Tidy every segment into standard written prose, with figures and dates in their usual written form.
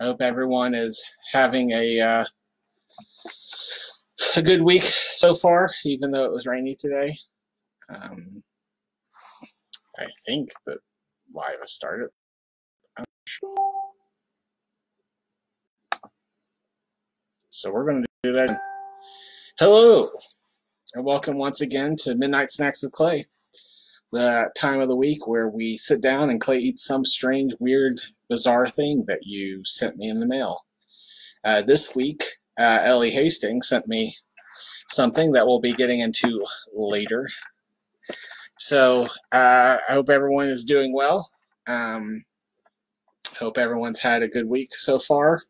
I hope everyone is having a good week so far, even though it was rainy today. Um, I think that live has started. So we're going to do that. Hello, and welcome once again to Midnight Snacks with Clay, the time of the week where we sit down and Clay eats some strange, weird, bizarre thing that you sent me in the mail. This week, Ellie Hastings sent me something that we'll be getting into later. So I hope everyone is doing well. Hope everyone's had a good week so far.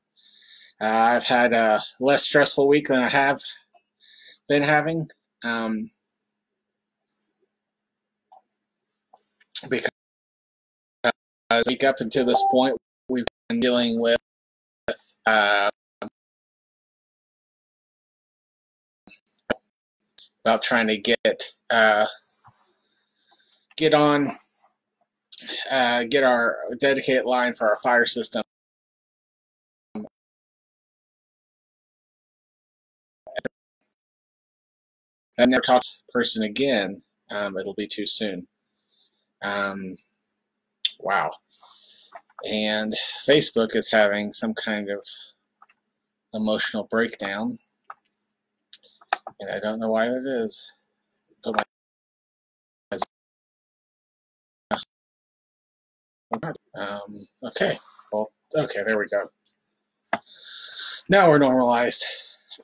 I've had a less stressful week than I have been having, because week up until this point we've been dealing with about trying to get our dedicated line for our fire system. I never talk to this person again. It'll be too soon. Wow. And Facebook is having some kind of emotional breakdown, and I don't know why that is. Okay. Well, okay, there we go. Now we're normalized.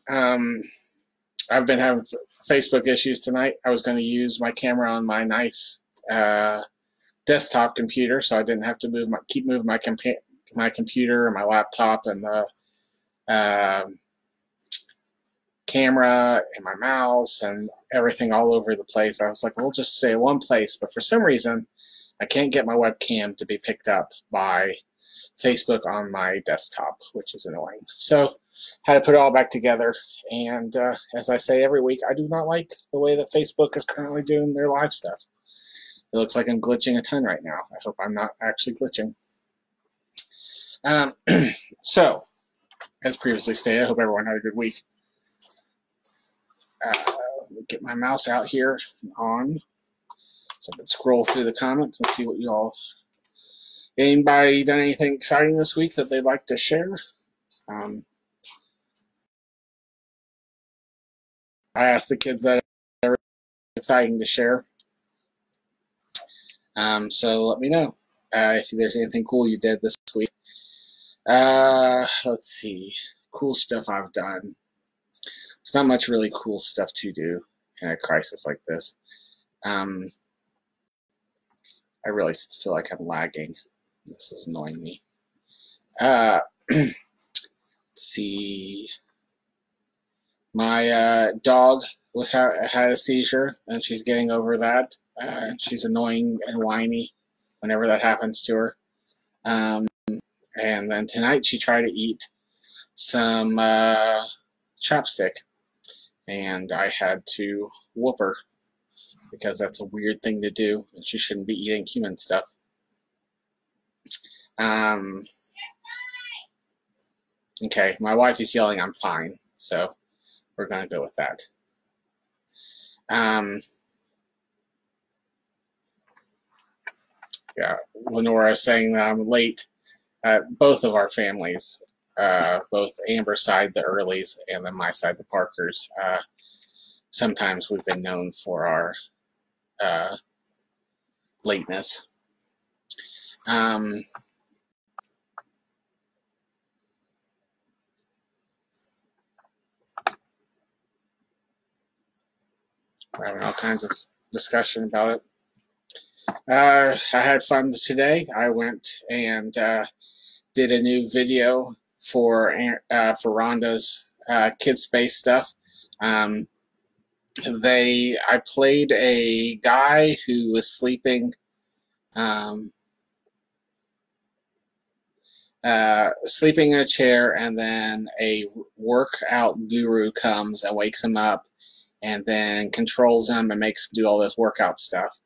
I've been having Facebook issues tonight. I was going to use my camera on my nice desktop computer, so I didn't have to keep moving my computer and my laptop and the camera and my mouse and everything all over the place. I was like, we'll just stay in one place. But for some reason, I can't get my webcam to be picked up by Facebook on my desktop, which is annoying. So had to put it all back together. And as I say every week, I do not like the way that Facebook is currently doing their live stuff. It looks like I'm glitching a ton right now. I hope I'm not actually glitching. So, as previously stated, I hope everyone had a good week. Let me get my mouse out here and on, so I can scroll through the comments and see what you all. Anybody done anything exciting this week that they'd like to share? I asked the kids that are exciting to share. So let me know if there's anything cool you did this week. Let's see. Cool stuff I've done. There's not much really cool stuff to do in a crisis like this. I really feel like I'm lagging. This is annoying me. Let's see. My dog had a seizure, and she's getting over that. She's annoying and whiny whenever that happens to her. And then tonight she tried to eat some chopstick, and I had to whoop her because that's a weird thing to do, and she shouldn't be eating human stuff. Okay, my wife is yelling I'm fine, so we're going to go with that. Yeah, Lenora is saying that I'm late. Both of our families, both Amber's side, the Earlys, and then my side, the Parkers, sometimes we've been known for our lateness. We're having all kinds of discussion about it. I had fun today. I went and did a new video for Rhonda's Kid Space stuff. I played a guy who was sleeping sleeping in a chair, and then a workout guru comes and wakes him up and then controls him and makes him do all this workout stuff.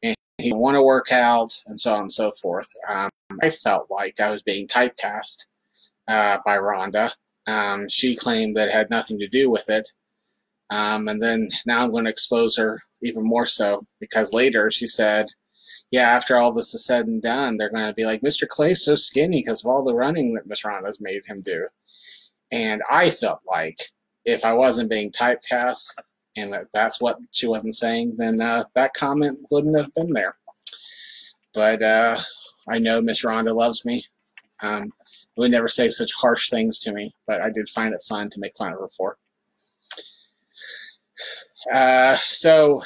And he want to work out and so on and so forth. I felt like I was being typecast by Rhonda. She claimed that it had nothing to do with it. And then now I'm going to expose her even more so, because later she said, yeah, after all this is said and done, they're going to be like, Mr. Clay's so skinny because of all the running that Miss Rhonda's made him do. And I felt like if I wasn't being typecast and that's what she wasn't saying, then that comment wouldn't have been there. But I know Miss Rhonda loves me. Would never say such harsh things to me, but I did find it fun to make fun of her for. So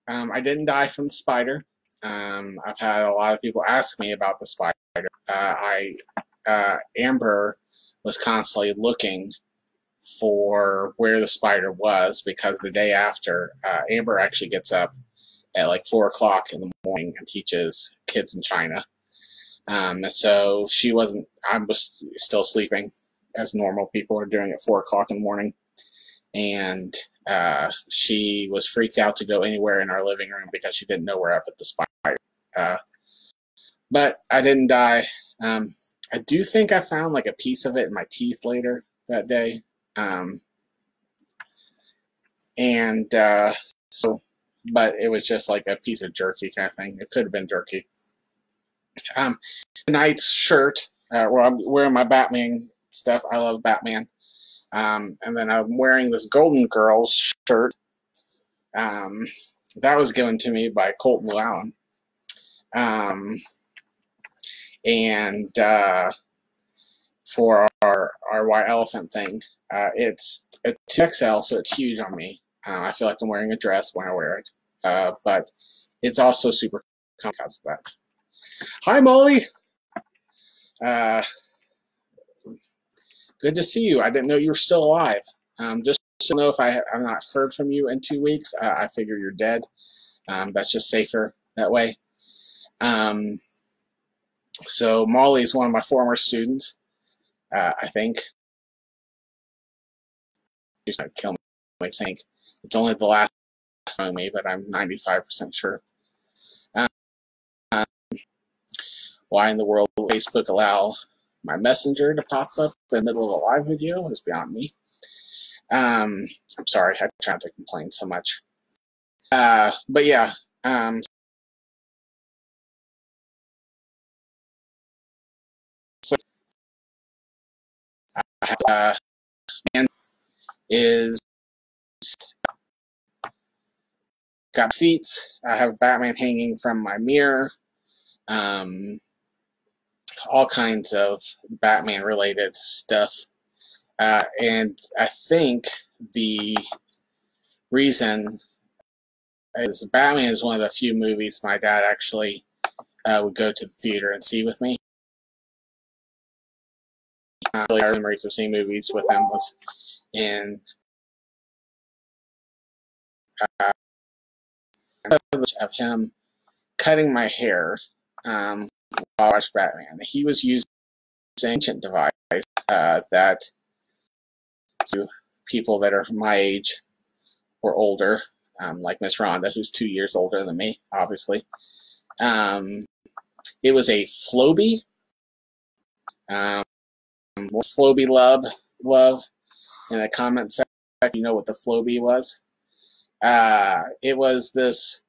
I didn't die from the spider. I've had a lot of people ask me about the spider. Amber was constantly looking for where the spider was, because the day after, Amber actually gets up at like 4 o'clock in the morning and teaches kids in China. So I was still sleeping, as normal people are doing at 4 o'clock in the morning. And she was freaked out to go anywhere in our living room because she didn't know where I put the spider. But I didn't die. I do think I found like a piece of it in my teeth later that day. But it was just like a piece of jerky kind of thing. It could have been jerky. Tonight's shirt, where I'm wearing my Batman stuff. I love Batman. And then I'm wearing this Golden Girls shirt. That was given to me by Colton Llewellyn. And for our white elephant thing, it's a 2XL, so it's huge on me. I feel like I'm wearing a dress when I wear it, but it's also super comfortable because of that. Hi, Molly. Good to see you. I didn't know you were still alive. Just to know, if I've not heard from you in 2 weeks, I figure you're dead. That's just safer that way. So Molly is one of my former students, I think. She's going to kill me, I think. It's only the last of me, but I'm 95% sure. Why in the world will Facebook allow my messenger to pop up in the middle of a live video is beyond me. I'm sorry, I try not to complain so much. But yeah, and is got seats. I have Batman hanging from my mirror. All kinds of Batman related stuff. And I think the reason is Batman is one of the few movies my dad actually would go to the theater and see with me. Really, our memories of seeing movies with him was in of him cutting my hair while I watched Batman. He was using an ancient device that to people that are my age or older, like Miss Rhonda, who's 2 years older than me, obviously. It was a Floby. Floby love in the comment section. You know what the Floby was? It was this,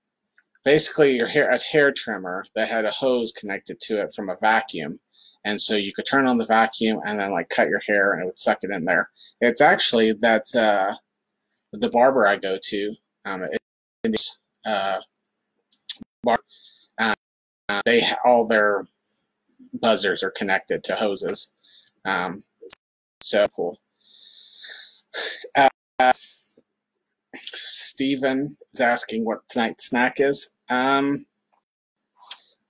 basically a hair trimmer that had a hose connected to it from a vacuum, and so you could turn on the vacuum and then like cut your hair and it would suck it in there. It's actually that's the barber I go to. They all their buzzers are connected to hoses. So cool. Steven is asking what tonight's snack is.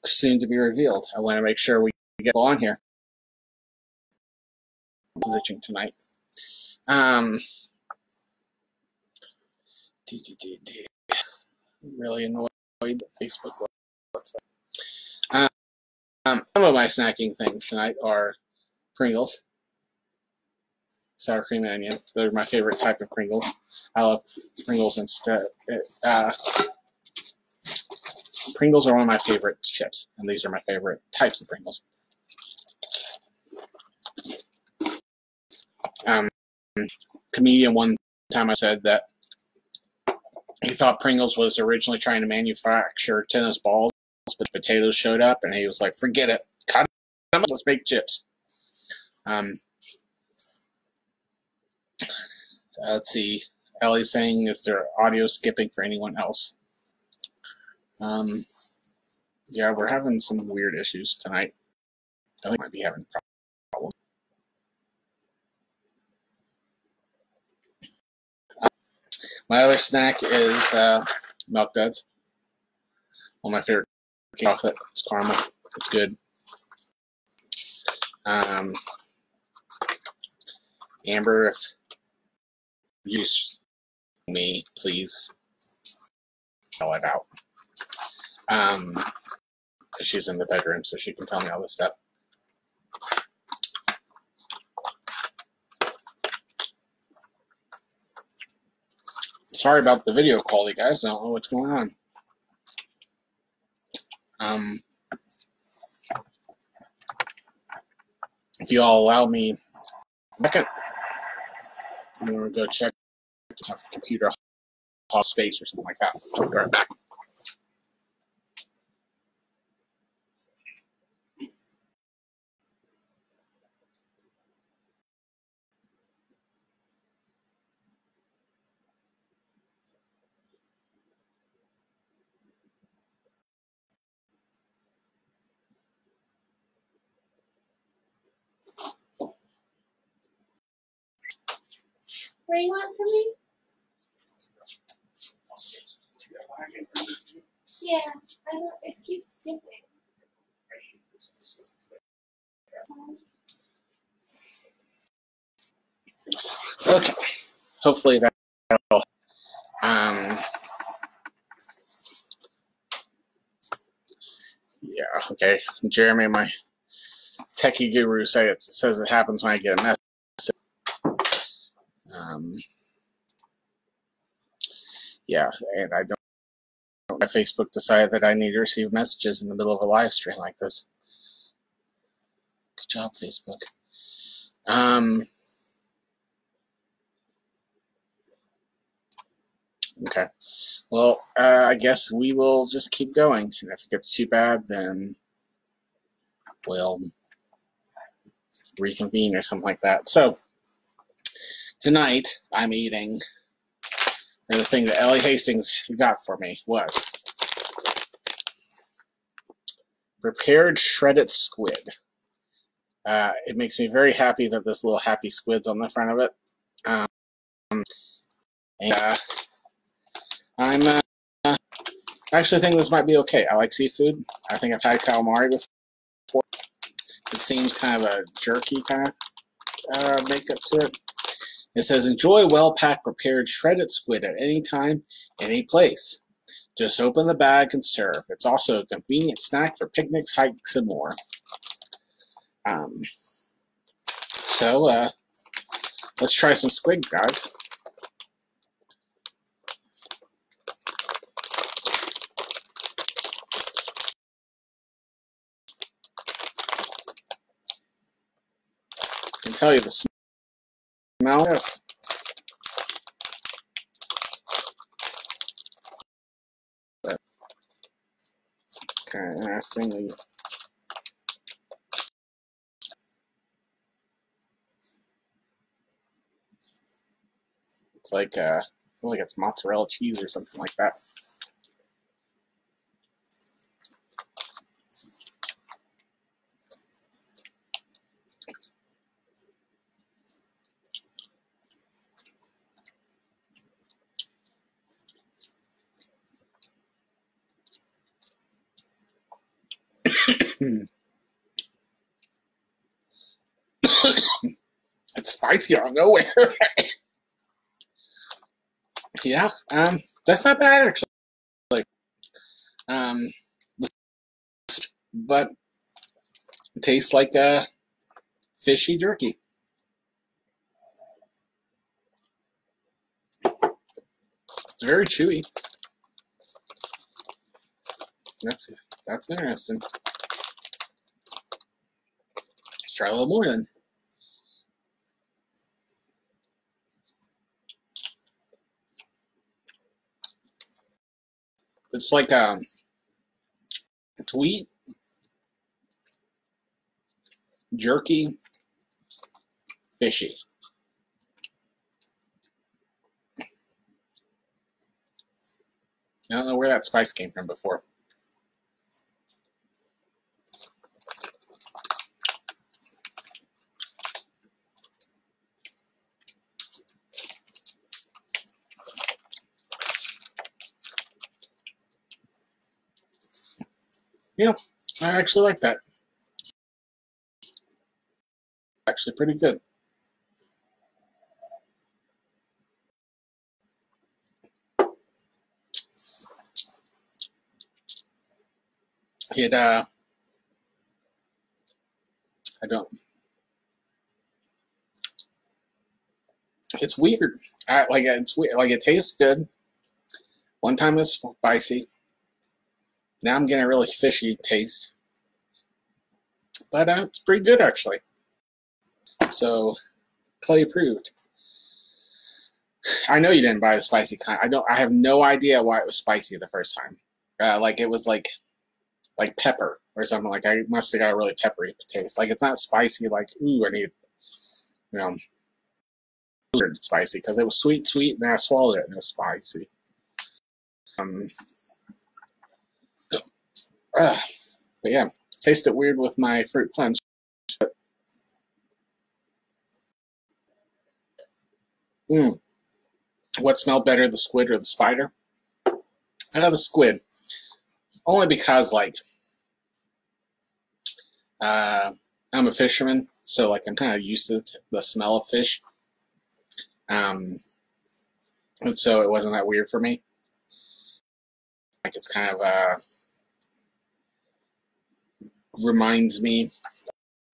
Soon to be revealed. I want to make sure we get on here. Position tonight. Really annoyed Facebook. Some of my snacking things tonight are Pringles, sour cream and onion. They're my favorite type of Pringles. I love Pringles instead. Pringles are one of my favorite chips, and these are my favorite types of Pringles. Um, comedian one time I said that he thought Pringles was originally trying to manufacture tennis balls, but potatoes showed up, and he was like, "Forget it, cut them up, let's make chips." Let's see. Ellie's saying, "Is there audio skipping for anyone else?" Yeah, we're having some weird issues tonight. I think I might be having problems. My other snack is Milk Duds. One of my favorite chocolate. It's caramel. It's good. Amber, if you use me, please spell it out. Because she's in the bedroom, so she can tell me all this stuff. Sorry about the video quality, guys. I don't know what's going on. If you all allow me a second, I'm going to go check to have a computer hall space or something like that. I'll be right back. What do you want from me? Yeah, I know. It keeps skipping. Okay. Hopefully that'll. Yeah, okay. Jeremy, my techie guru, says it happens when I get a message. Yeah, and I don't. My Facebook decided that I need to receive messages in the middle of a live stream like this. Good job, Facebook. Okay. Well, I guess we will just keep going. And if it gets too bad, then we'll reconvene or something like that. So, tonight, I'm eating, and the thing that Ellie Hastings got for me was prepared shredded squid. It makes me very happy that this little happy squid's on the front of it. And I'm actually think this might be okay. I like seafood. I think I've had calamari before. It seems kind of a jerky kind of makeup to it. It says, enjoy well-packed, prepared, shredded squid at any time, any place. Just open the bag and serve. It's also a convenient snack for picnics, hikes, and more. So, let's try some squid, guys. I can tell you the smell. Yes. Okay, interesting. It's like, I feel like it's mozzarella cheese or something like that. It's spicy out of nowhere. Yeah, that's not bad actually. But it tastes like fishy jerky. It's very chewy. That's interesting. Let's try a little more then. It's like it's wheat, jerky, fishy. I don't know where that spice came from before. Yeah, I actually like that. Actually pretty good. It I don't. It's weird. Like it's weird. Like it tastes good. One time it's spicy. Now I'm getting a really fishy taste, but it's pretty good actually. So Clay approved. I know you didn't buy the spicy kind. I don't. I have no idea why it was spicy the first time. Like it was like pepper or something. Like I must have got a really peppery taste. Like it's not spicy. Like ooh, I need you know spicy because it was sweet, and then I swallowed it and it was spicy. Um, but yeah, tasted weird with my fruit punch. Mm. What smelled better, the squid or the spider? I know the squid, only because like I'm a fisherman, so like I'm kind of used to the smell of fish, and so it wasn't that weird for me. Like it's kind of reminds me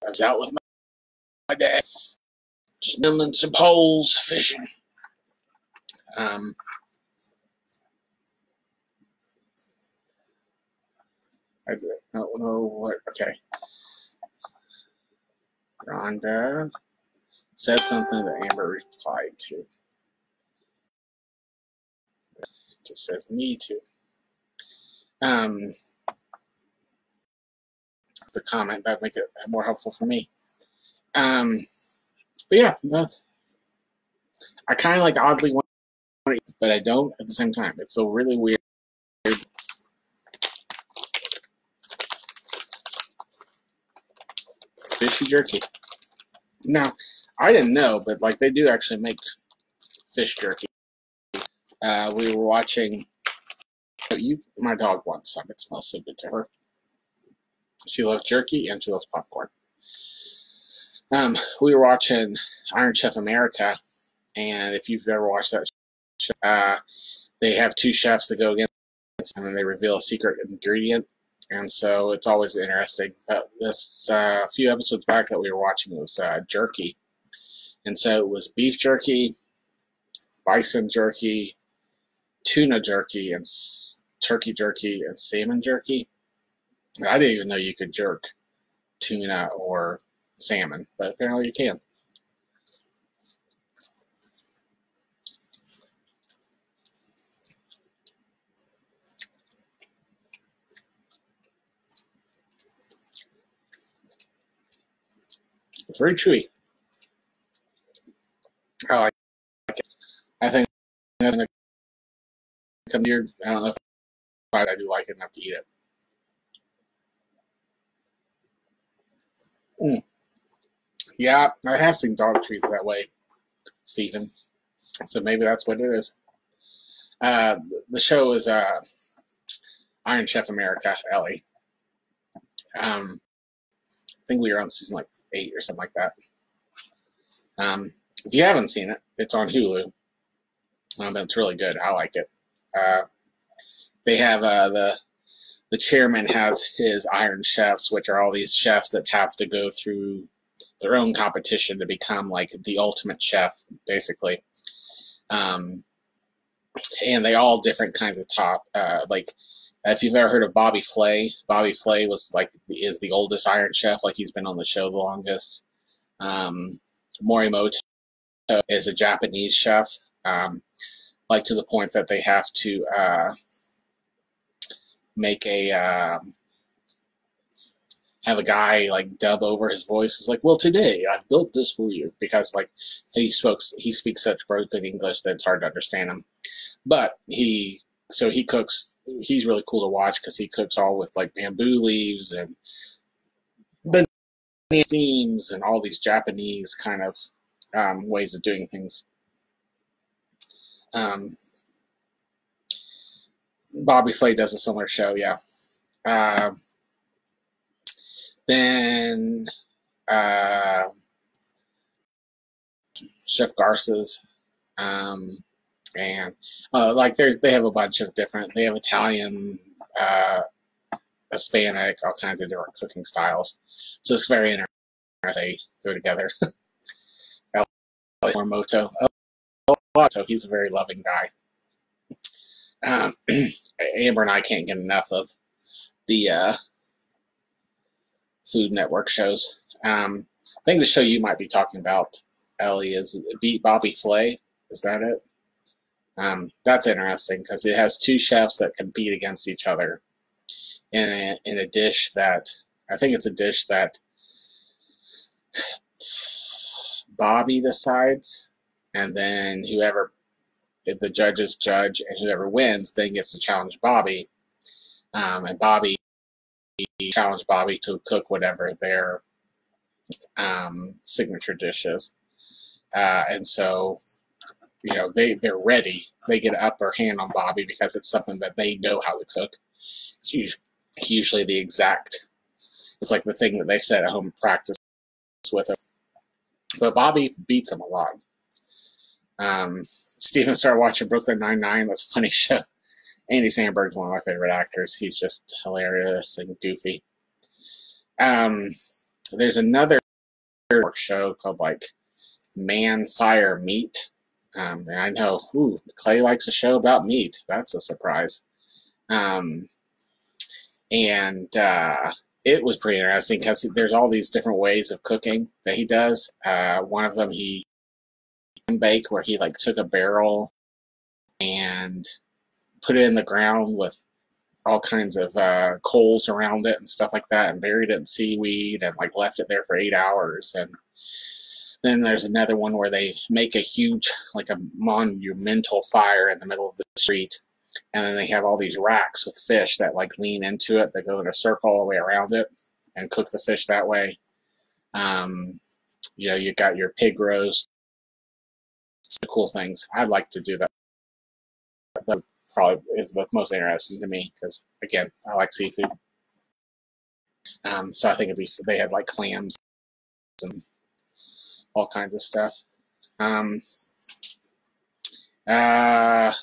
I was out with my dad, just building some poles, fishing. Um, I don't know what. Okay, Rhonda said something that Amber replied to. Just says me too. The comment that would make it more helpful for me. But yeah, I kind of like oddly want to eat, but I don't at the same time. It's so really weird. Fishy jerky. Now, I didn't know, but like they do actually make fish jerky. We were watching. My dog wants some. It smells so good to her. She loves jerky and she loves popcorn. We were watching Iron Chef America, and if you've ever watched that, they have two chefs that go against, and then they reveal a secret ingredient, and so it's always interesting. But this few episodes back that we were watching was jerky, and so it was beef jerky, bison jerky, tuna jerky, and turkey jerky, and salmon jerky. I didn't even know you could jerk tuna or salmon, but apparently you can. It's very chewy. I like it. I think I'm gonna come here. I don't know if I do like it enough to eat it. Mm. Yeah, I have seen dog treats that way, Stephen. So maybe that's what it is. The show is Iron Chef America, Ellie. I think we were on season like 8 or something like that. If you haven't seen it, it's on Hulu. But it's really good. I like it. They have the chairman has his Iron Chefs, which are all these chefs that have to go through their own competition to become like the ultimate chef, basically. And they all different kinds of top. Like if you've ever heard of Bobby Flay was like is the oldest Iron Chef. Like he's been on the show the longest. Morimoto is a Japanese chef. Like to the point that they have to make a have a guy like dub over his voice. It's like, well, today I've built this for you, because like he speaks such broken English that it's hard to understand him. But he cooks. He's really cool to watch because he cooks all with like bamboo leaves and banana steams and all these Japanese kind of ways of doing things. Bobby Flay does a similar show, yeah. Then Chef Garza's, and like they have a bunch of different. They have Italian, Hispanic, all kinds of different cooking styles. So it's very interesting. They go together. Mormoto. He's a very loving guy. Amber and I can't get enough of the Food Network shows. I think the show you might be talking about, Ellie, is Beat Bobby Flay. Is that it? That's interesting because it has two chefs that compete against each other in a dish that, I think it's a dish that Bobby decides, and then the judges judge, and whoever wins then gets to challenge Bobby, and Bobby challenged Bobby to cook whatever their signature dish is, and so they're ready. They get an upper hand on Bobby because it's something that they know how to cook. It's usually the exact. It's like the thing that they've set at home practice with him. But Bobby beats him a lot. Steven started watching Brooklyn Nine-Nine. That's a funny show. Andy Samberg's one of my favorite actors. He's just hilarious and goofy. There's another show called like Man, Fire, Meat. And I know, Clay likes a show about meat. That's a surprise. It was pretty interesting because there's all these different ways of cooking that he does. One of them he bake, where he like took a barrel and put it in the ground with all kinds of coals around it and stuff like that, and buried it in seaweed and like left it there for 8 hours. And then there's another one where they make a huge, like a monumental fire in the middle of the street, and then they have all these racks with fish that like lean into it, that go in a circle all the way around it and cook the fish that way. You got your pig roast. Some cool things. I'd like to do that. That probably is the most interesting to me because, again, I like seafood. So I think they had like clams and all kinds of stuff.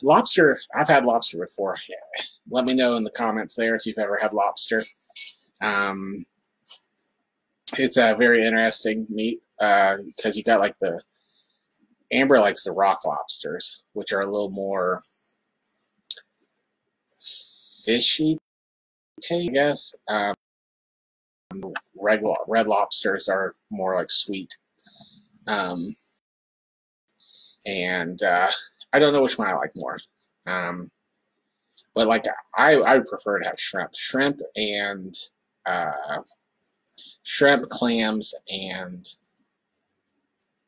Lobster. I've had lobster before. Yeah. Let me know in the comments there if you've ever had lobster. It's a very interesting meat because you got like Amber likes the rock lobsters, which are a little more fishy, I guess. Red lobsters are more like sweet. And I don't know which one I like more. But like I would prefer to have shrimp and clams, and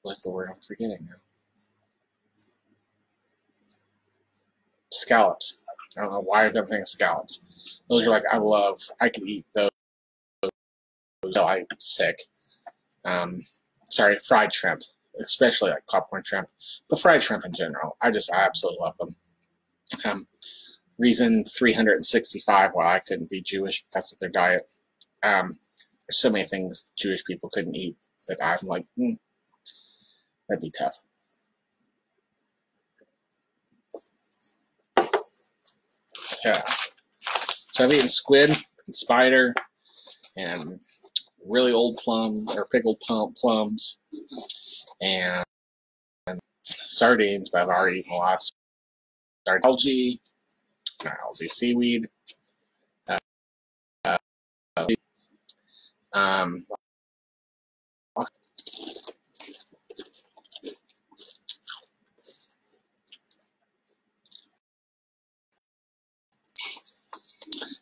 what's the word I'm forgetting now? Scallops. I don't know why I don't think of scallops. Those are like I could eat those until I'm sick. Fried shrimp, especially like popcorn shrimp, but fried shrimp in general. I absolutely love them. Reason 365 why I couldn't be Jewish because of their diet. There's so many things Jewish people couldn't eat that I'm like, that'd be tough. Yeah. So I've eaten squid and spider and really old pickled plums and sardines, but I've already eaten a lot of algae, seaweed.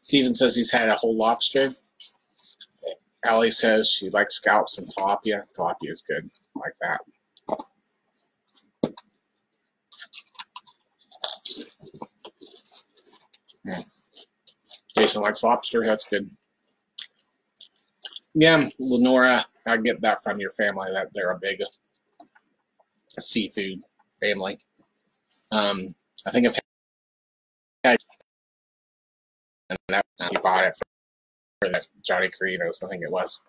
Steven says he's had a whole lobster. Allie says she likes scallops and tilapia. Tilapia is good, like that. Jason likes lobster. That's good. Yeah, Lenora, I get that from your family, that they're a big seafood family. I think I've had, and that you bought it for that Johnny Carritos, I think it was.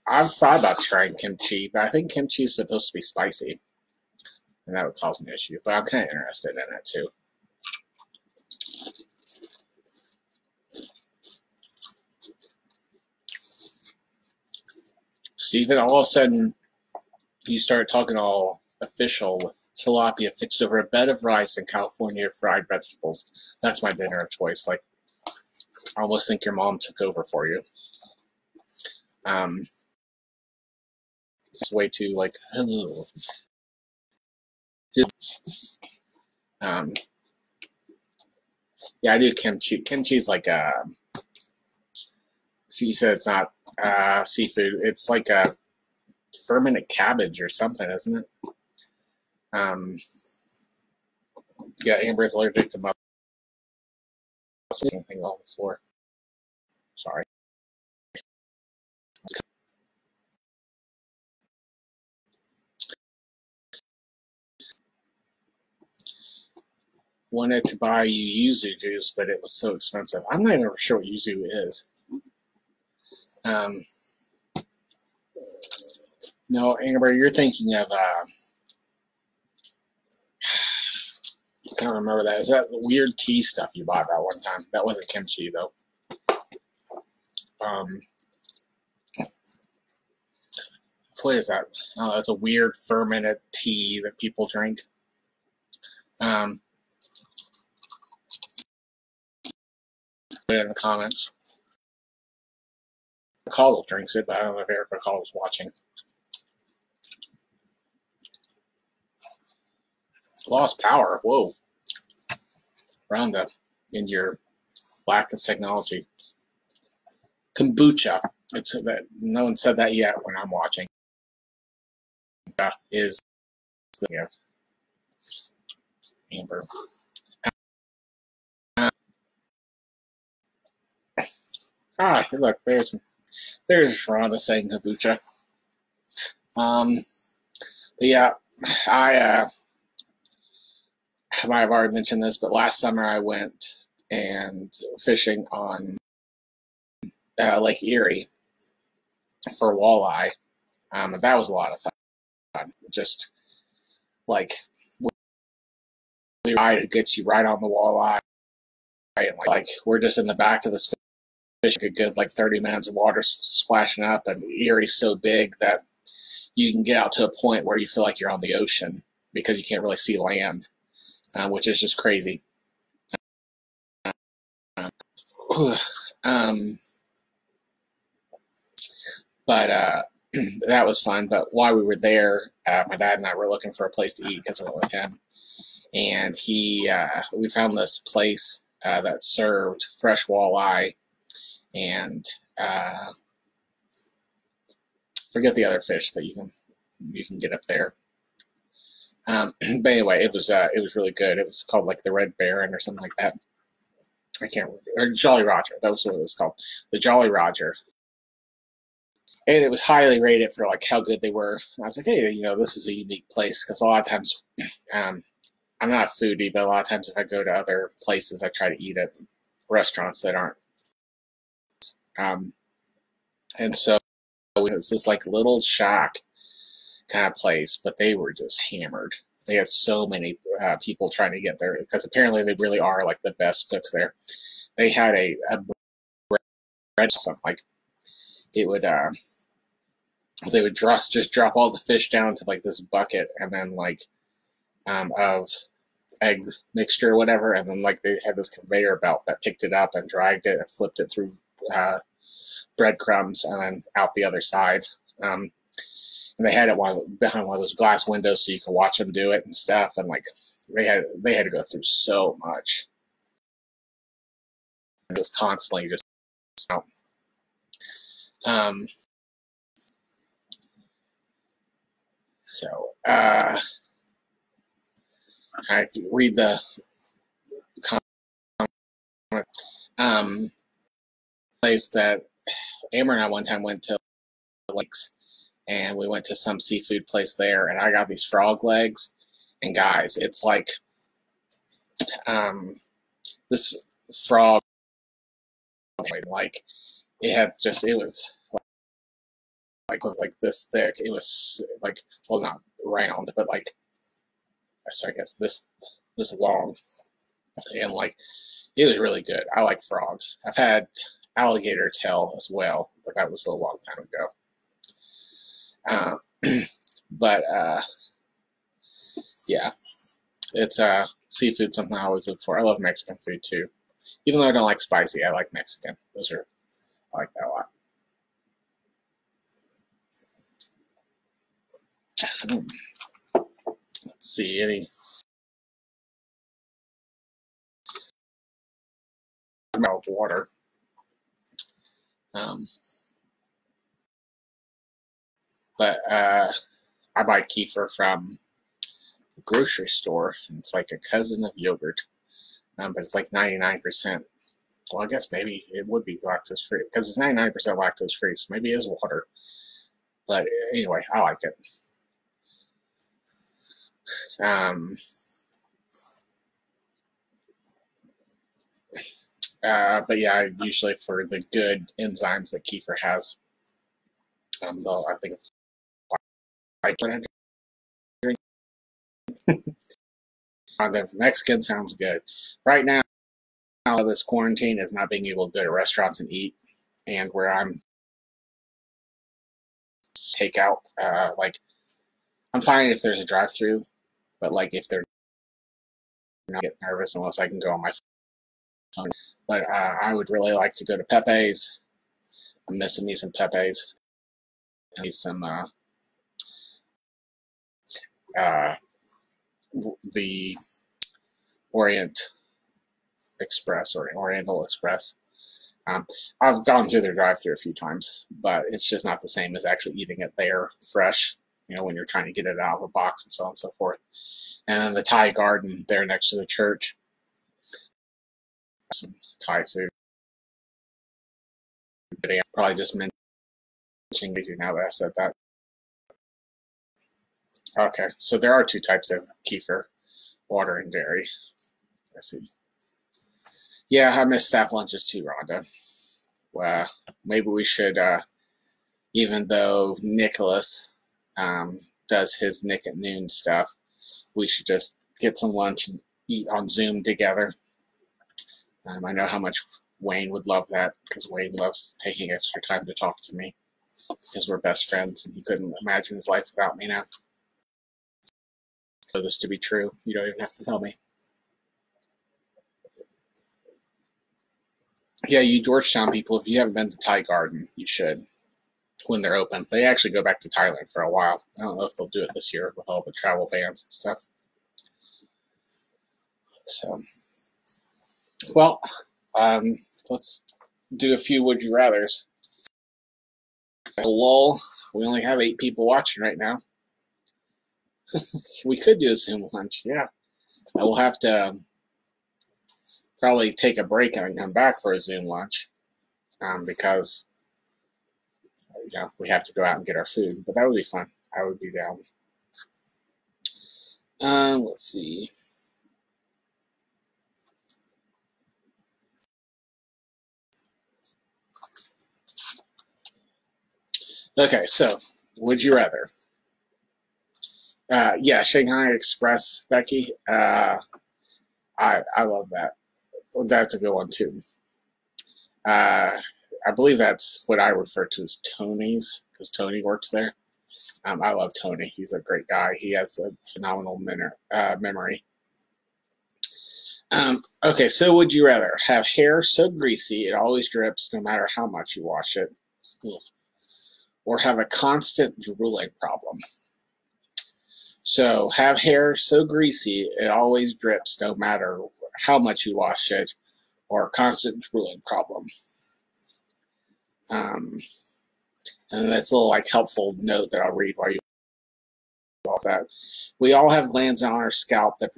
I've thought about trying kimchi, but I think kimchi is supposed to be spicy, and that would cause an issue. But I'm kind of interested in it too. Steven, all of a sudden, you start talking all official with tilapia fixed over a bed of rice and California fried vegetables. That's my dinner of choice. Like, I almost think your mom took over for you. It's way too like, hello. Yeah, I do kimchi. Kimchi's like she said it's not seafood. It's like a fermented cabbage or something, isn't it? Yeah, Amber's allergic to muscle. Thing on the floor. Sorry. Wanted to buy you yuzu juice, but it was so expensive. I'm not even sure what yuzu is. No, Amber, you're thinking of I can't remember that. Is that the weird tea stuff you bought that one time? That wasn't kimchi though. What is that? Oh, it's a weird fermented tea that people drink. Put it in the comments. Call drinks it, but I don't know if Erica Call is watching. Lost power. Whoa. Rhonda, in your lack of technology. Kombucha. It's that no one said that yet when I'm watching. Is the Amber. Look, there's Rhonda saying kombucha. But yeah, I might have already mentioned this, but last summer I went and fishing on Lake Erie for walleye. That was a lot of fun. Just like the ride gets you right on the walleye, and like we're just in the back of this fish, a good like 30 minutes of water splashing up, and Erie's so big that you can get out to a point where you feel like you're on the ocean because you can't really see land, which is just crazy. But that was fun. But while we were there, my dad and I were looking for a place to eat because I went with him, and we found this place that served fresh walleye and forget the other fish that you can get up there. But anyway, it was really good. It was called like the Red Baron or something like that. I can't remember. Or Jolly Roger. That was what it was called. The Jolly Roger. And it was highly rated for like how good they were. And I was like, hey, this is a unique place because a lot of times, I'm not a foodie, but a lot of times if I go to other places, I try to eat at restaurants that aren't. And so it's this like little shack kind of place, but they were just hammered. They had so many people trying to get there because apparently they really are like the best cooks there. They had a bread something like it would. They would just drop all the fish down to like this bucket, and then like of egg mixture or whatever, and then like they had this conveyor belt that picked it up and dragged it and flipped it through breadcrumbs and then out the other side. And they had it behind one of those glass windows so you could watch them do it and stuff. And like they had to go through so much. And it was constantly just so I read the place that Amber and I one time went to lakes, and we went to some seafood place there, and I got these frog legs, and guys, it's like this frog, like it was like this thick. It was like, well, not round, but like, so I guess this long, and like it was really good. I like frog. I've had alligator tail as well, but that was a long time ago. But yeah, it's seafood, something I always look for. I love Mexican food too, even though I don't like spicy. I like Mexican. I like that a lot. Let's see any amount of water. But I buy kefir from a grocery store. It's like a cousin of yogurt, but it's like 99%. Well, I guess maybe it would be lactose free because it's 99% lactose free, so maybe it is water. But anyway, I like it. But yeah, usually for the good enzymes that kefir has, though I think it's like when I drink. The Mexican sounds good. Right now, this quarantine is not being able to go to restaurants and eat, and where I'm takeout, like I'm fine if there's a drive-through, but like if they're not, get nervous unless I can go on my phone. But I would really like to go to Pepe's. I'm missing me some Pepe's. And some the Orient Express or Oriental Express. I've gone through their drive-through a few times, but it's just not the same as actually eating it there fresh, you know, when you're trying to get it out of a box and so on and so forth. And then the Thai garden there next to the church, some Thai food. But I'm probably just mentioning it now that I said that. Okay, so there are two types of kefir, water and dairy. Let's see. Yeah, I miss staff lunches too, Rhonda. Well, maybe we should, even though Nicholas does his Nick at Noon stuff, we should just get some lunch and eat on Zoom together. I know how much Wayne would love that because Wayne loves taking extra time to talk to me because we're best friends and he couldn't imagine his life without me now. So this to be true, you don't even have to tell me. Yeah, you Georgetown people, if you haven't been to Thai Garden, you should when they're open. They actually go back to Thailand for a while. I don't know if they'll do it this year with all the travel bans and stuff. So, well, let's do a few would you rathers. Lol, we only have 8 people watching right now. We could do a Zoom lunch, yeah. I will have to probably take a break and come back for a Zoom lunch because we have to go out and get our food. But that would be fun. I would be down. Let's see. Okay, so would you rather? Yeah, Shanghai Express, Becky. I love that. That's a good one too. I believe that's what I refer to as Tony's because Tony works there. I love Tony. He's a great guy. He has a phenomenal memory. Okay, so would you rather have hair so greasy it always drips no matter how much you wash it, or have a constant drooling problem. So have hair so greasy it always drips no matter how much you wash it, or a constant drooling problem. And that's a little like helpful note that I'll read while you do all that. We all have glands on our scalp that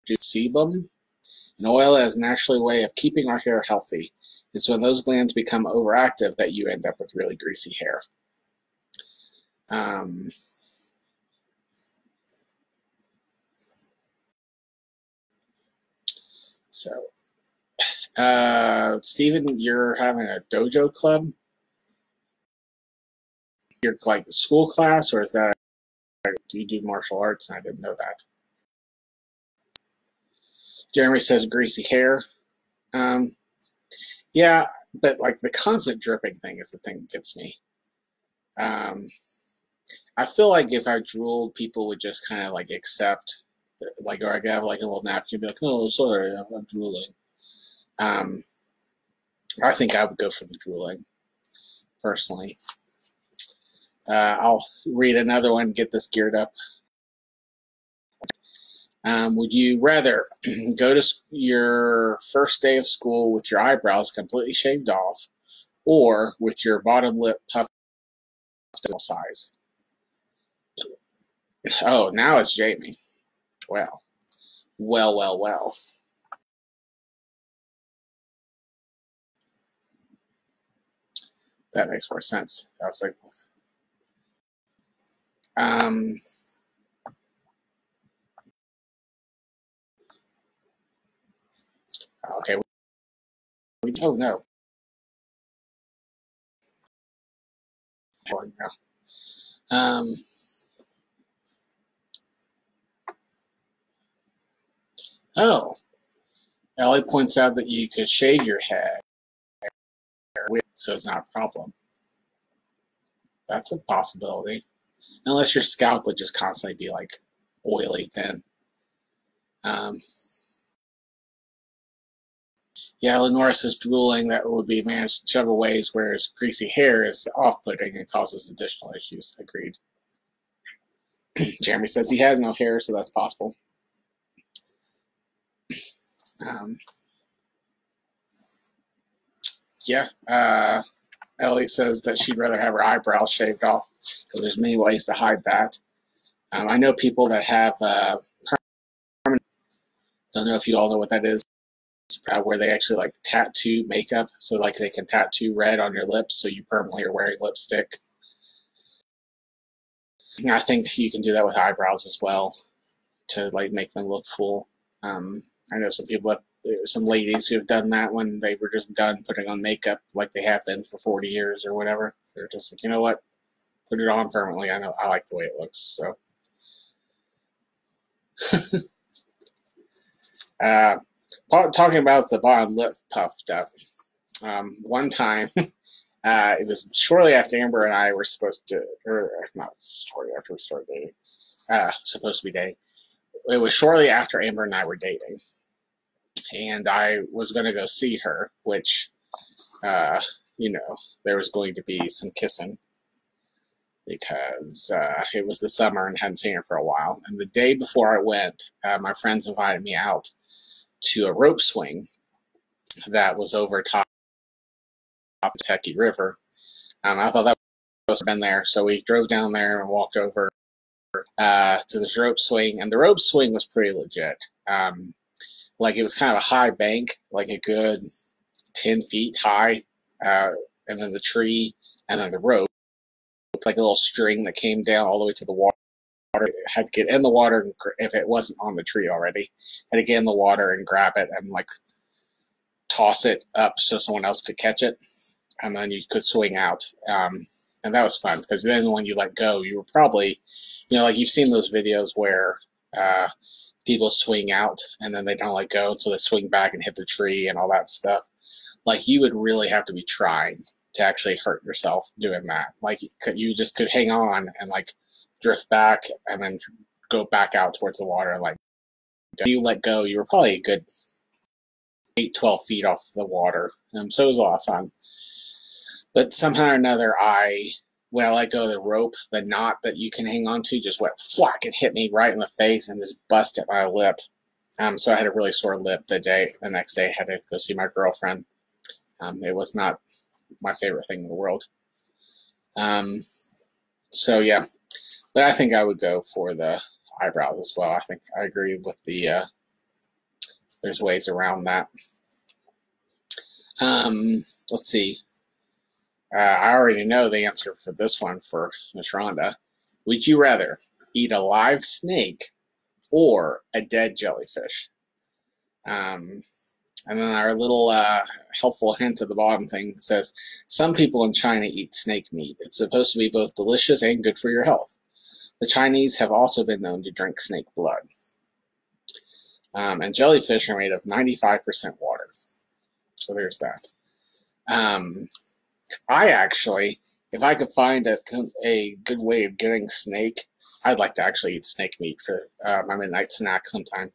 produce sebum, an oil as a natural way of keeping our hair healthy. It's when those glands become overactive that you end up with really greasy hair. Stephen, you're having a dojo club? You're like the school class, or is that, do you do martial arts? And I didn't know that. Jeremy says greasy hair. Yeah, but like the constant dripping thing is the thing that gets me. I feel like if I drooled, people would just kind of like accept, like, or I could have like a little napkin and be like, oh, sorry, I'm drooling. I think I would go for the drooling, personally. I'll read another one, get this geared up. Would you rather go to your first day of school with your eyebrows completely shaved off, or with your bottom lip puffed to size? Oh, now it's Jamie. Well. That makes more sense. I was like, okay. Oh no. Oh, Ellie points out that you could shave your head, so it's not a problem. That's a possibility. Unless your scalp would just constantly be like oily thin. Yeah, Lenora says drooling that would be managed several ways, whereas greasy hair is off-putting and causes additional issues. Agreed. Jeremy says he has no hair, so that's possible. Ellie says that she'd rather have her eyebrows shaved off, because there's many ways to hide that. I know people that have permanent, don't know if you all know what that is, where they actually like tattoo makeup, so like they can tattoo red on your lips, so you permanently are wearing lipstick. I think you can do that with eyebrows as well, to like make them look full. I know some people have, some ladies who have done that when they were just done putting on makeup, like they have been for 40 years or whatever. They're just like, you know what, put it on permanently. I know I like the way it looks. So, talking about the bottom lip puffed up. One time, it was shortly after Amber and I were supposed to, or not shortly after we started dating, supposed to be dating. It was shortly after Amber and I were dating, and I was going to go see her, which, there was going to be some kissing, because it was the summer and hadn't seen her for a while. And the day before I went, my friends invited me out to a rope swing that was over top of the Kentucky River. I thought that was been there, so we drove down there and walked over to this rope swing, and the rope swing was pretty legit. Like, it was kind of a high bank, like a good 10 feet high, and then the tree, and then the rope, like a little string that came down all the way to the water. It had to get in the water, if it wasn't on the tree already, had to get in the water and grab it and like toss it up so someone else could catch it, and then you could swing out. And that was fun, because then when you let go, you were probably, like you've seen those videos where people swing out and then they don't let go, so they swing back and hit the tree and all that stuff. Like, you would really have to be trying to actually hurt yourself doing that. Like, you just could hang on and like drift back and then go back out towards the water. Like, if you let go, you were probably a good 8-12 feet off the water. So it was a lot of fun. But somehow or another, when I let go of the rope, the knot that you can hang on to just went flack. It hit me right in the face and just busted my lip. So I had a really sore lip the next day. I had to go see my girlfriend. It was not my favorite thing in the world. So yeah, but I think I would go for the eyebrows as well. I think I agree with there's ways around that. Let's see. I already know the answer for this one for Miss Rhonda. Would you rather eat a live snake or a dead jellyfish? And then our little helpful hint at the bottom thing says, some people in China eat snake meat. It's supposed to be both delicious and good for your health. The Chinese have also been known to drink snake blood. And jellyfish are made of 95% water. So there's that. I actually, if I could find a good way of getting snake, I'd like to actually eat snake meat for my midnight snack sometime.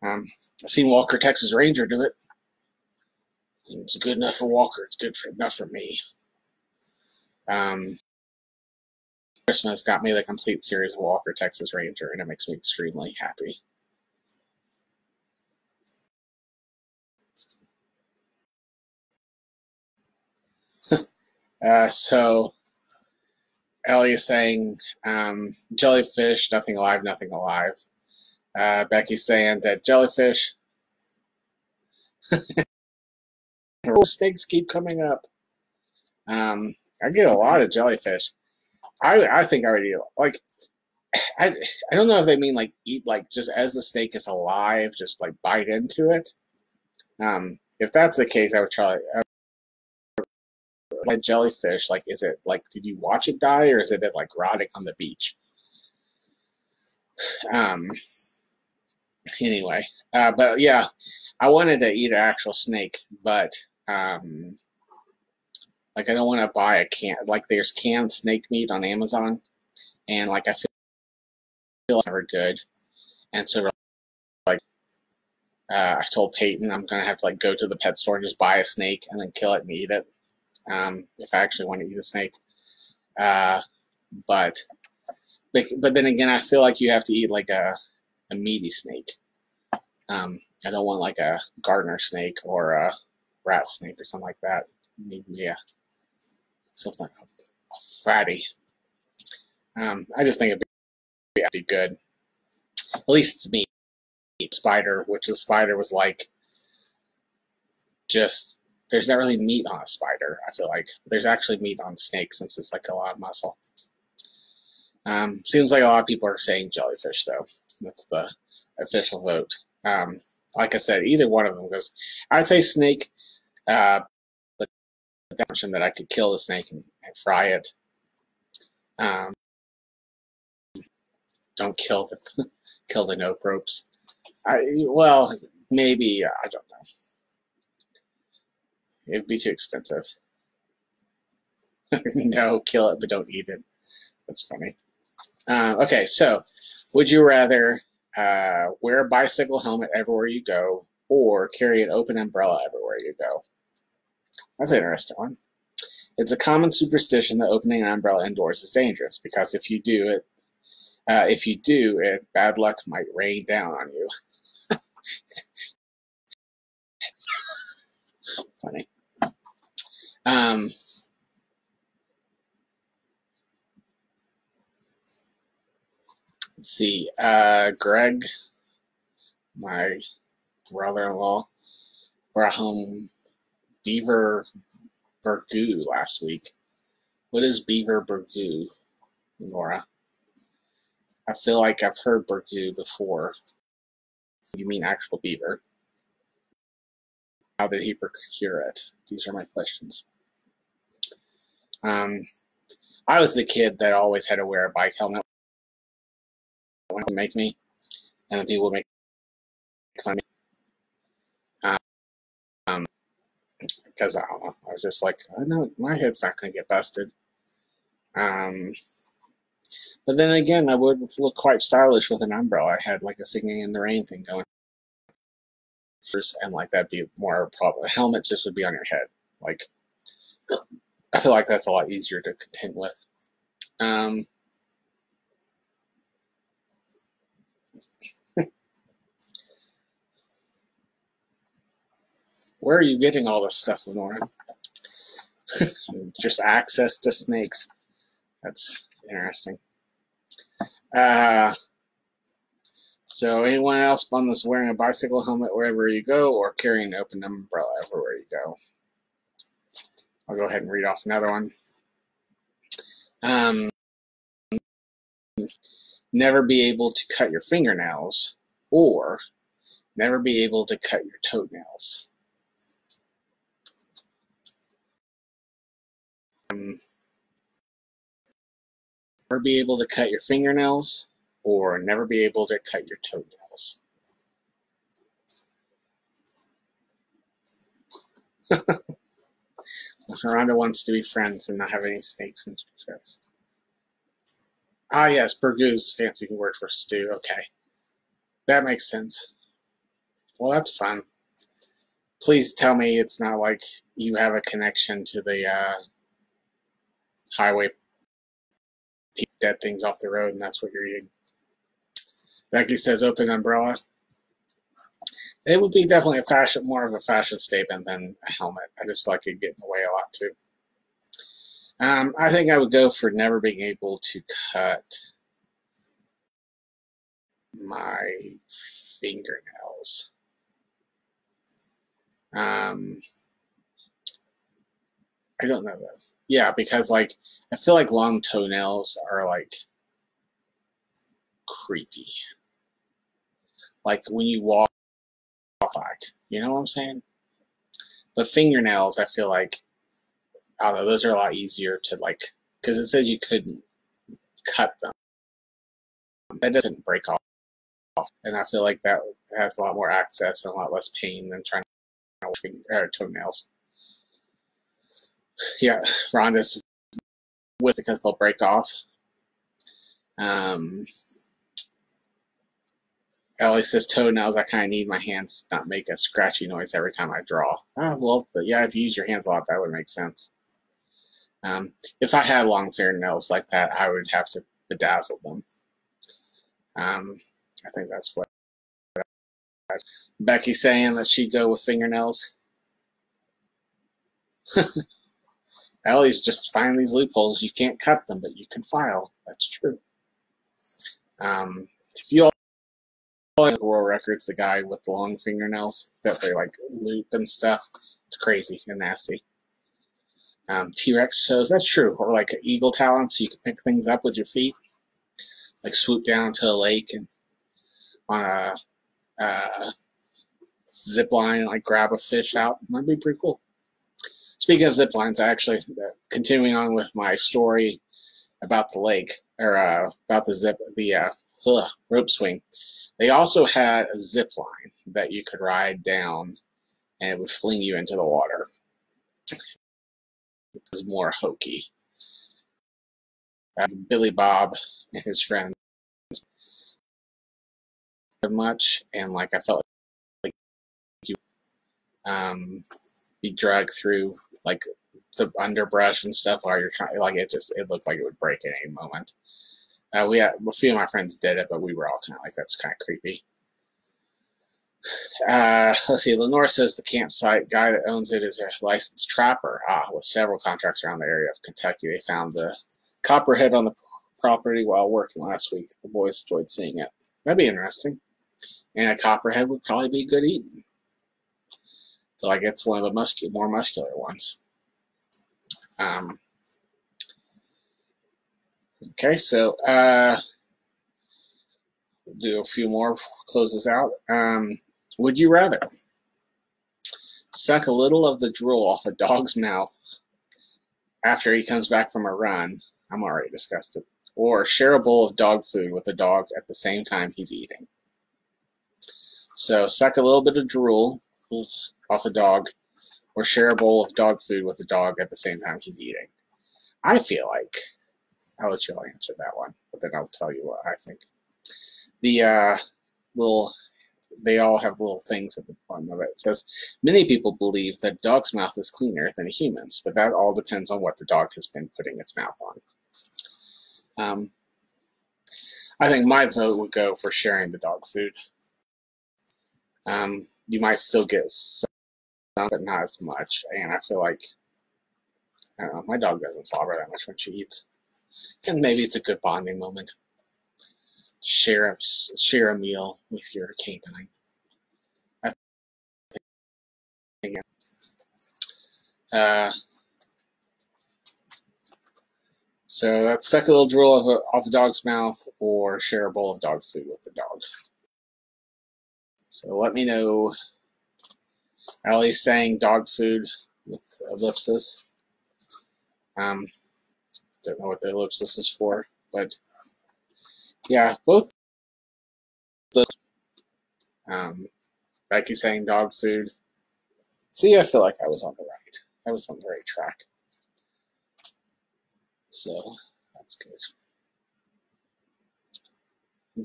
I've seen Walker Texas Ranger do it. It's good enough for Walker. It's good enough for me. Christmas got me the complete series of Walker Texas Ranger, and it makes me extremely happy. So Ellie is saying jellyfish, nothing alive, nothing alive. Becky's saying that jellyfish. Snakes keep coming up. I get a lot of jellyfish. I think I would eat like I don't know if they mean like eat like just as the steak is alive, just like bite into it. If that's the case, I would try like jellyfish. Like, is it like did you watch it die, or is it like rotting on the beach? Anyway, but yeah, I wanted to eat an actual snake, but like I don't want to buy a can. Like there's canned snake meat on Amazon, and like I feel it's never good, and so like I told Peyton I'm gonna have to like go to the pet store and just buy a snake and then kill it and eat it. If I actually want to eat a snake, but then again, I feel like you have to eat like a meaty snake. I don't want like a gardener snake or a rat snake or something like that. Yeah, something fatty. I just think it'd be good. At least it's meat. Spider, which the spider was like just there's not really meat on a spider. I feel like there's actually meat on snakes since it's like a lot of muscle. Seems like a lot of people are saying jellyfish though. That's the official vote. Like I said, either one of them goes. I'd say snake, but the option that I could kill the snake and fry it. Don't kill the nope ropes. Well, maybe I don't know. It'd be too expensive. No, kill it, but don't eat it. That's funny. Okay, so would you rather wear a bicycle helmet everywhere you go, or carry an open umbrella everywhere you go? That's an interesting one. It's a common superstition that opening an umbrella indoors is dangerous because if you do it, bad luck might rain down on you. Funny. Let's see. Greg, my brother-in-law, brought home beaver burgoo last week. What is beaver burgoo, Nora? I feel like I've heard burgoo before. You mean actual beaver? How did he procure it? These are my questions. I was the kid that always had to wear a bike helmet when they make me, and then people would make fun of me. Because I don't know, I was just like, oh, no, my head's not going to get busted. But then again, I would look quite stylish with an umbrella. I had like a singing in the rain thing going, and like that'd be more of a problem. A helmet just would be on your head, like I feel like that's a lot easier to contend with. Where are you getting all this stuff, Lenora? Just access to snakes. That's interesting. So anyone else on this wearing a bicycle helmet wherever you go, or carrying an open umbrella everywhere you go? I'll go ahead and read off another one. Never be able to cut your fingernails, or never be able to cut your toenails. Never be able to cut your fingernails, or never be able to cut your toenails. Rhonda wants to be friends and not have any snakes in her dress. Ah, yes, burgoo's, fancy word for stew. Okay, that makes sense. Well, that's fun. Please tell me it's not like you have a connection to the highway, dead things off the road, and that's what you're eating. Becky says open umbrella. It would be definitely more of a fashion statement than a helmet. I just feel like it'd get in the way a lot too. I think I would go for never being able to cut my fingernails. I don't know though. Yeah, because like I feel like long toenails are like creepy. Like when you walk, you know what I'm saying? But fingernails, I feel like, I don't know, those are a lot easier to like, because it says you couldn't cut them. That doesn't break off. And I feel like that has a lot more access and a lot less pain than trying to toenails. Yeah, Rhonda's with it because they'll break off. Ellie says toenails, I kind of need my hands to not make a scratchy noise every time I draw. Oh, well, yeah, if you use your hands a lot, that would make sense. If I had long fingernails like that, I would have to bedazzle them. I think that's what Becky's saying, that she'd go with fingernails. Ellie's just finding these loopholes. You can't cut them, but you can file. That's true. If you all know the world records, the guy with the long fingernails that they like loop and stuff, it's crazy and nasty. T-Rex toes, that's true. Or like eagle talons, so you can pick things up with your feet. Like swoop down to a lake and on a zip line and like grab a fish out. That'd be pretty cool. Speaking of zip lines, I actually, continuing on with my story about the lake, or about the rope swing, they also had a zip line that you could ride down and it would fling you into the water. It was more hokey. Billy Bob and his friends much, and like I felt like you be dragged through like the underbrush and stuff while you're trying. Like it looked like it would break at any moment. We had a few of my friends did it, but we were all kind of like, that's kind of creepy. Let's see. Lenore says the campsite guy that owns it is a licensed trapper. With several contracts around the area of Kentucky. They found the copperhead on the property while working last week. The boys enjoyed seeing it. That'd be interesting. And a copperhead would probably be good eating. So like it's one of the more muscular ones. Okay, so we'll do a few more, close this out. Would you rather suck a little of the drool off a dog's mouth after he comes back from a run? I'm already disgusted. Or share a bowl of dog food with a dog at the same time he's eating. So suck a little bit of drool off a dog, or share a bowl of dog food with a dog at the same time he's eating. I feel like I'll let you all answer that one, but then I'll tell you what I think. The little they all have little things at the bottom of it. It says, many people believe that a dog's mouth is cleaner than a human's, but that all depends on what the dog has been putting its mouth on. I think my vote would go for sharing the dog food. You might still get some, but not as much. And I feel like, I don't know, my dog doesn't slobber that much when she eats. And maybe it's a good bonding moment. Share a meal with your canine. I think. So that's suck a little drool off a dog's mouth, or share a bowl of dog food with the dog. So let me know. Allie's saying dog food with ellipsis. Don't know what the ellipsis is for, but yeah, both. Becky saying dog food. See, I feel like I was on the right track. So that's good.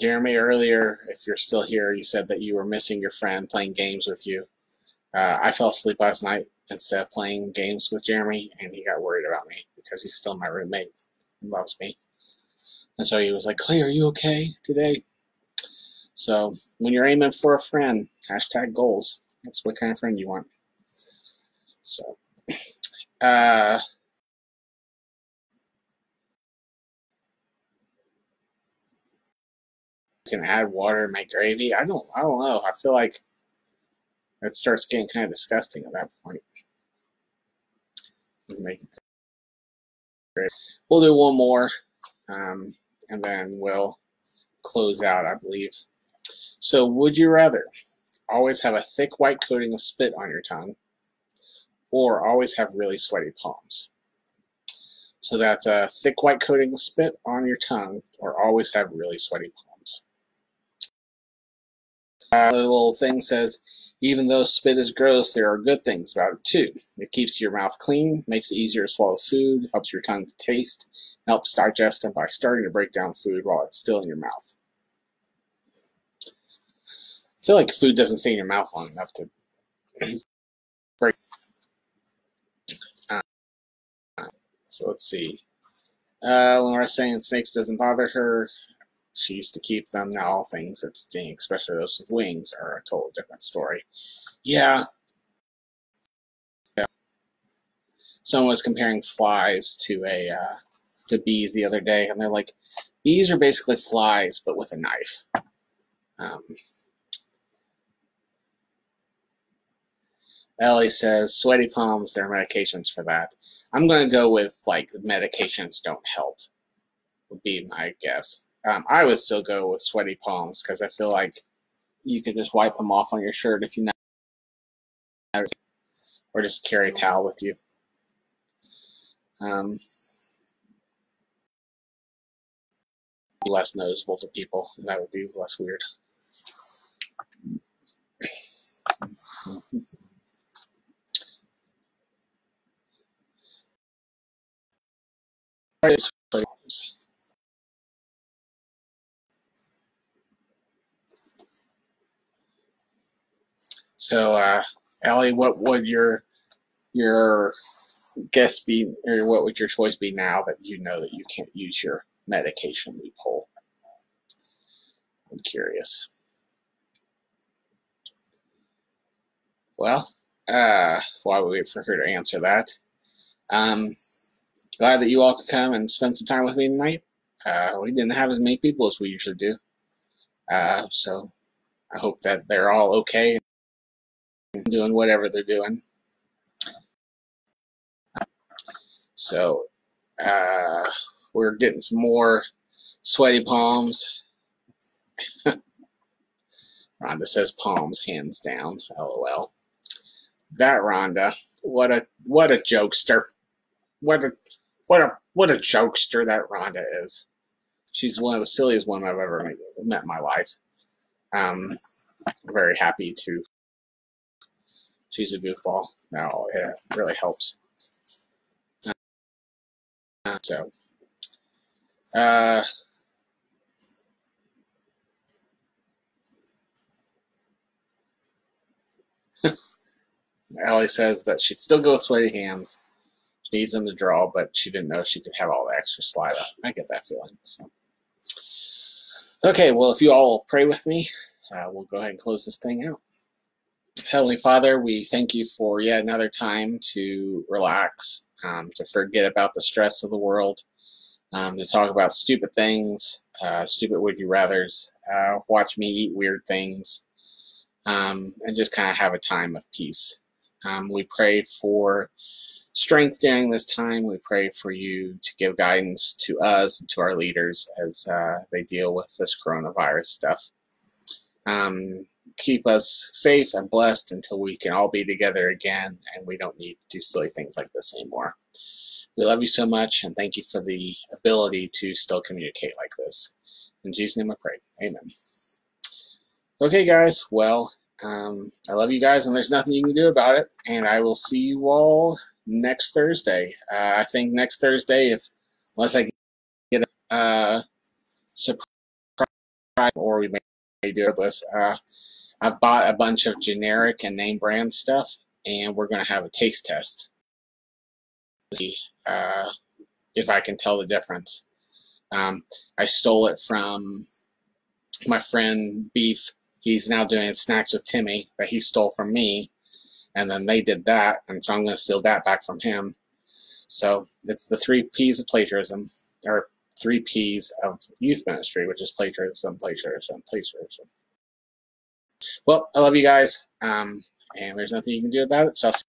Jeremy, earlier, if you're still here, you said that you were missing your friend playing games with you. I fell asleep last night instead of playing games with Jeremy, and he got worried about me because he's still my roommate and loves me. And so he was like, Clay, are you okay today? So when you're aiming for a friend, hashtag goals. That's what kind of friend you want. So, can add water and make gravy. I don't know. I feel like that starts getting kind of disgusting at that point. Make gravy. We'll do one more, and then we'll close out, I believe. So, would you rather always have a thick white coating of spit on your tongue, or always have really sweaty palms? So that's a thick white coating of spit on your tongue, or always have really sweaty palms. The little thing says, even though spit is gross, there are good things about it too. It keeps your mouth clean, makes it easier to swallow food, helps your tongue to taste, helps digest it by starting to break down food while it's still in your mouth. I feel like food doesn't stay in your mouth long enough to break. So let's see. Laura's saying snakes doesn't bother her. She used to keep them. Now all things that stink, especially those with wings, are a total different story. Yeah. Someone was comparing flies to bees the other day, and they're like, bees are basically flies, but with a knife. Ellie says, sweaty palms, there are medications for that. I'm going to go with, like, medications don't help, would be my guess. I would still go with sweaty palms, because I feel like you could just wipe them off on your shirt if you know, or just carry a towel with you. Less noticeable to people, and that would be less weird. So, Allie, what would your guess be, or what would your choice be now that you know that you can't use your medication loophole? I'm curious. Well, while we wait for her to answer that, glad that you all could come and spend some time with me tonight. We didn't have as many people as we usually do, so I hope that they're all okay and doing whatever they're doing. So we're getting some more sweaty palms. Rhonda says palms, hands down. LOL. That Rhonda, what a jokester. What a jokester that Rhonda is. She's one of the silliest women I've ever met in my life. Very happy to. She's a goofball. No, it really helps. So, Allie says that she'd still go with sweaty hands. She needs them to draw, but she didn't know she could have all the extra saliva. I get that feeling. So, okay, well, if you all pray with me, we'll go ahead and close this thing out. Heavenly Father, we thank you for yet another time to relax, to forget about the stress of the world, to talk about stupid things, stupid would you rathers, watch me eat weird things, and just kind of have a time of peace. We pray for strength during this time. We pray for you to give guidance to us and to our leaders as they deal with this coronavirus stuff. Keep us safe and blessed until we can all be together again and we don't need to do silly things like this anymore. We love you so much and thank you for the ability to still communicate like this. In Jesus' name I pray. Amen. Okay, guys. Well, I love you guys and there's nothing you can do about it. And I will see you all next Thursday. I think next Thursday, unless I get a surprise, or we may do this. I've bought a bunch of generic and name brand stuff, and we're going to have a taste test to see if I can tell the difference. I stole it from my friend Beef. He's now doing Snacks with Timmy that he stole from me, and then they did that, and so I'm going to steal that back from him. So it's the 3 P's of plagiarism, or 3 P's of youth ministry, which is plagiarism, plagiarism, plagiarism. Well, I love you guys, and there's nothing you can do about it, so I'll see